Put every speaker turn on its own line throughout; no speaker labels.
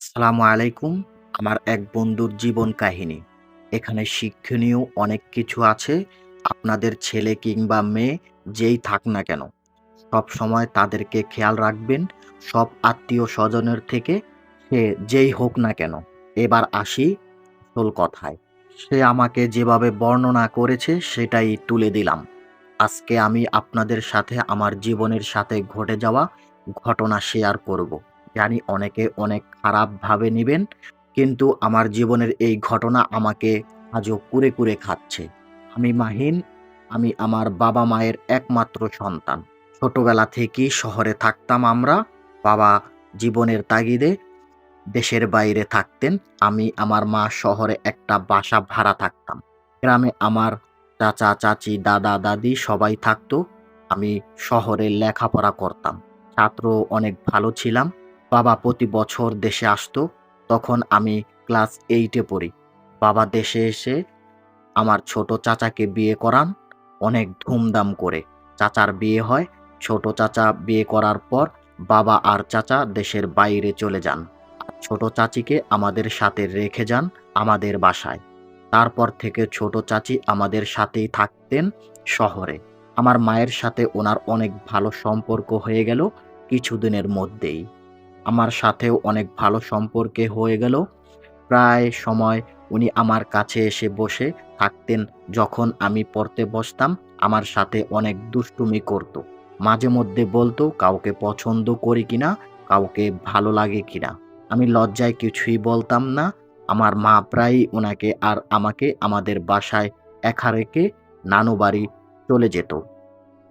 আসসালামু আলাইকুম। আমার এক বন্ধুর জীবন কাহিনী। এখানে শিক্ষণীয় অনেক কিছু আছে। আপনাদের ছেলে কিংবা মেয়ে যেই থাক না কেন, সবসময় তাদেরকে খেয়াল রাখবেন, সব আত্মীয়-স্বজনের থেকে সে যেই হোক না কেন। এবার আসি আসল কথায়। সে আমাকে যেভাবে বর্ণনা করেছে সেটাই তুলে দিলাম। আজকে আমি আপনাদের সাথে আমার জীবনের সাথে ঘটে যাওয়া ঘটনা শেয়ার করব। জানি অনেকে অনেক খারাপভাবে নিবেন, কিন্তু আমার জীবনের এই ঘটনা আমাকে আজও কুরে, কুরে খাচ্ছে। আমি মাহিন, আমি আমার বাবা-মায়ের একমাত্র সন্তান। ছোটবেলা থেকেই শহরে থাকতাম আমরা। বাবা জীবনের তাগিদে দেশের বাইরে থাকতেন। আমি, আমার মা শহরে একটা বাসা ভাড়া থাকতাম। গ্রামে আমার চাচা, চাচী, দাদা, দাদি সবাই থাকতো। আমি শহরে লেখাপড়া করতাম। ছাত্র অনেক ভালো ছিলাম। বাবা প্রতি বছর দেশে আসতো। তখন আমি ক্লাস 8 এ পড়ি। বাবা দেশে এসে আমার ছোট চাচাকে বিয়ে করান অনেক ধুমধাম করে। চাচার বিয়ে হয়। ছোট চাচা বিয়ে করার পর বাবা আর চাচা দেশের বাইরে চলে যান। আর ছোট চাচীকে আমাদের সাথে রেখে যান আমাদের বাসায়। তারপর থেকে ছোট চাচী আমাদের সাথেই থাকতেন শহরে। আমার মায়ের সাথে ওনার অনেক ভালো সম্পর্ক হয়ে গেল কিছুদিনের মধ্যেই। আমার সাথেও অনেক ভালো সম্পর্কে হয়ে গেল। প্রায় সময় উনি আমার কাছে এসে বসে থাকতেন। যখন আমি পড়তে বসতাম, আমার সাথে অনেক দুষ্টুমি করত। মাঝে মধ্যে বলতো কাউকে পছন্দ করি কিনা, কাউকে ভালো লাগে কিনা। আমি লজ্জায় কিছুই বলতাম না। আমার মা প্রায়ই উনাকে আর আমাকে আমাদের বাসায় একা রেখে নানু বাড়ি চলে যেত।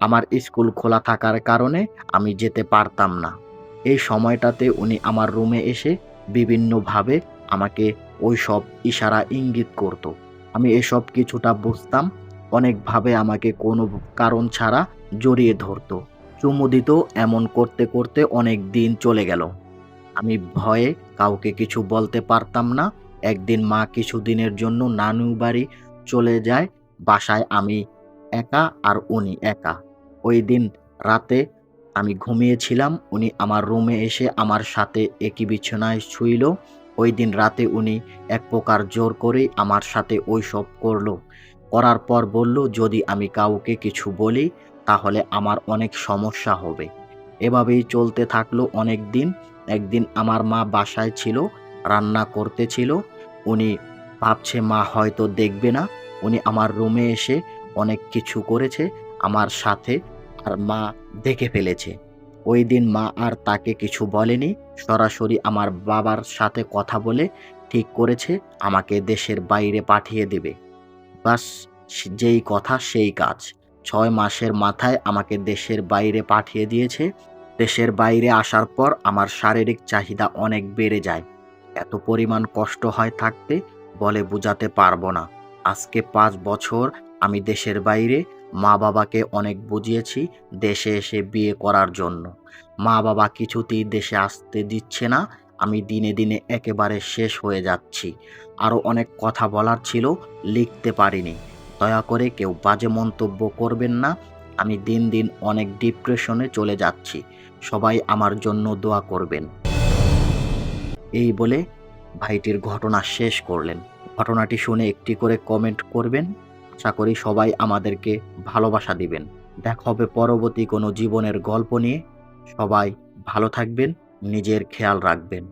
আমার স্কুল খোলা থাকার কারণে আমি যেতে পারতাম না। এই সময়টাতে উনি আমার রুমে এসে বিভিন্নভাবে আমাকে ওইসব ইশারা ইঙ্গিত করত। আমি এসব কিছুটা বুঝতাম। অনেকভাবে আমাকে কোনো কারণ ছাড়া জড়িয়ে ধরত। চুমু দিত। এমন করতে, করতে অনেক দিন চলে গেল। আমি ভয়ে কাউকে কিছু বলতে পারতাম না। একদিন মা কিছুদিনের জন্য নানু বাড়ি চলে যায়। বাসায় আমি একা আর উনি একা। ওইদিন রাতে আমি ঘুমিয়েছিলাম। উনি আমার রুমে এসে আমার সাথে একই বিছানায় শুইল। ওইদিন রাতে উনি এক প্রকার জোর করেই আমার সাথে ওইসব করলো। করার পর বলল, যদি আমি কাউকে কিছু বলি তাহলে আমার অনেক সমস্যা হবে। এভাবেই চলতে থাকলো অনেকদিন। একদিন আমার মা বাসায় ছিল, রান্না করতেছিল। উনি ভাবছে মা হয়তো দেখবে না। উনি আমার রুমে এসে অনেক কিছু করেছে আমার সাথে, আর মা দেখে ফেলেছে। ওইদিন মা আর তাকে কিছু বলেনি। সরাসরি আমার বাবার সাথে কথা বলে ঠিক করেছে আমাকে দেশের বাইরে পাঠিয়ে দেবে। বাস, যেই কথা সেই কাজ। ৬ মাসের মাথায় আমাকে দেশের বাইরে পাঠিয়ে দিয়েছে। দেশের বাইরে আসার পর আমার শারীরিক চাহিদা অনেক বেড়ে যায়। এত পরিমাণ কষ্ট হয় থাকতে, বলে বুঝাতে পারবো না। আজকে ৫ বছর আমি দেশের বাইরে। মা-বাবাকে অনেক বুঝিয়েছি দেশে এসে বিয়ে করার জন্য। মা-বাবা কিছুতেই দেশে আসতে দিচ্ছে না। আমি দিনে, দিনে একেবারে শেষ হয়ে যাচ্ছি। আরো অনেক কথা বলার ছিল, লিখতে পারিনি। দয়া করে কেউ বাজে মন্তব্য করবেন না। আমি দিন, দিন অনেক ডিপ্রেশনে চলে যাচ্ছি। সবাই আমার জন্য দোয়া করবেন। এই বলে ভাইটির ঘটনা শেষ করলেন। ঘটনাটি শুনে একটি করে কমেন্ট করবেন। আশা করি সবাই আমাদেরকে ভালোবাসা দিবেন। দেখা হবে পরবর্তী কোনো জীবনের গল্প নিয়ে। সবাই ভালো থাকবেন, নিজের খেয়াল রাখবেন।